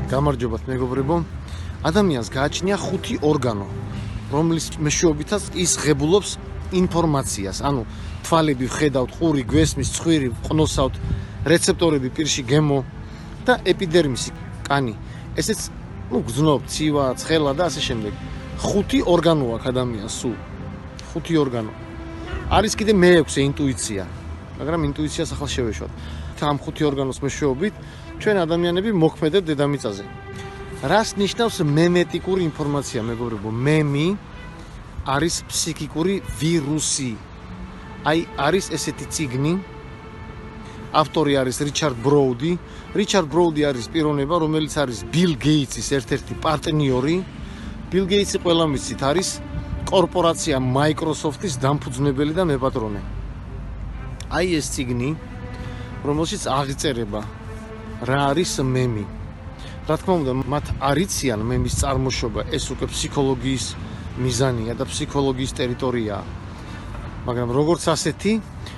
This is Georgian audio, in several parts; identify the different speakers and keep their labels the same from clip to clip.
Speaker 1: გამარჯობათ მეგობრებო. ადამიანს გააჩნია 5 ორგანო, რომლის მეშვეობითაც ის ღებულობს ინფორმაციას. ანუ თვალები ვხედავთ, ყური, გვესმის, ცხვირი, ყნოსავთ, რეცეპტორები პირში გემო და ეპიდერმისი, კანი. ესეც გრძნობ, ცივა, ცხელა და ასე შემდეგ. 5 ორგანო აქვს ადამიანს სულ. 5 ორგანო. არის კიდე მე-6 ინტუიცია. მაგრამ ინტუიციას ახლა შევეშვათ. ამ 5 ორგანოს მეშვეობით ჩვენ ადამიანები მოქმედებთ დედამიწაზე. რას ნიშნავს მემეტიკური ინფორმაცია, მეგობრებო? მემი არის ფსიქიკური ვირუსი. აი, არის ესეთი წიგნი. ავტორი არის რიჩარდ ბროუდი. რიჩარდ ბროუდი არის პიროვნება, რომელიც არის ბილ გეიტსის ერთ-ერთი პარტნიორი. ბილ გეიტსი ყველა მიცით არის კორპორაცია მაიკროსოფტის დამფუძნებელი და მეპატრონე. აი ეს წიგნი, რომელშიც აღიწერება რა არის მემი. რა თქმა უნდა, მათ არ იციან მემის წარმოშობა, ეს უკვე ფსიქოლოგიის მიზანია და ფსიქოლოგიის ტერიტორიაა. მაგრამ როგორც ასეთი,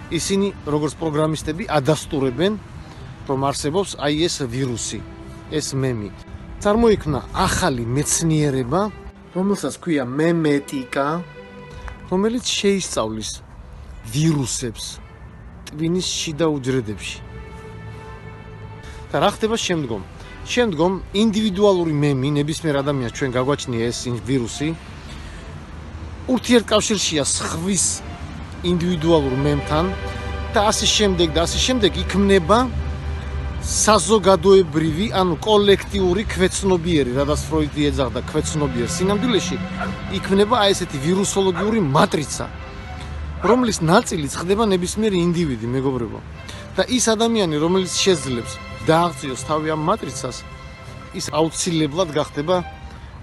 Speaker 1: ისინი როგორც პროგრამისტები ადასტურებენ, რომ არსებობს აი ეს ვირუსი, ეს მემი. წარმოიქმნა ახალი მეცნიერება, რომელსაც ქვია მემეტიკა, რომელიც შეისწავლის ვირუსებს ტვინის შიდა უჯრედებში. და რა ხდება შემდგომ? შემდგომ ინდივიდუალური მემი, ნებისმიერ ადამიანს ჩვენ გაგვაჩნია ეს ვირუსი, ურთიერთკავშირშია სხვის ინდივიდუალურ მემთან და ასე შემდეგ იქმნება საზოგადოებრივი, ანუ კოლექტიური ქვეცნობიერი, რადგან ფროიდი ეძახდა ქვეცნობიერ სინამდვილეში, იქმნება აი ესეთი ვირუსოლოგიური მატრიცა, რომლის ნაწილიც ხდება ნებისმიერი ინდივიდი, მეგობრებო. და ის ადამიანი, რომელიც შეძლებს დააღწიოს თავი ამ მატრიცას, ის აუცილებლად გახდება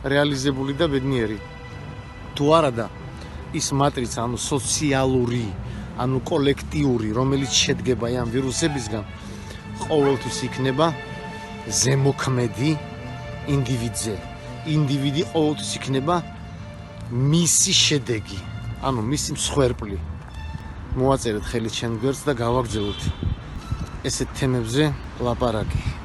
Speaker 1: რეალიზებული და ბედნიერი. თუ არადა, ის მატრიცა, ანუ სოციალური, ანუ კოლექტიური, რომელიც შედგება ამ ვირუსებისგან, ყოველთვის იქნება ზემოქმედი ინდივიდზე. ინდივიდი ყოველთვის იქნება მისი შედეგი, ანუ მისი მსხვერპლი. მოვაწერეთ ხელით შენ გვერდს და გავაგრძელოთ ესეთ თემებზე ლაპარაკი.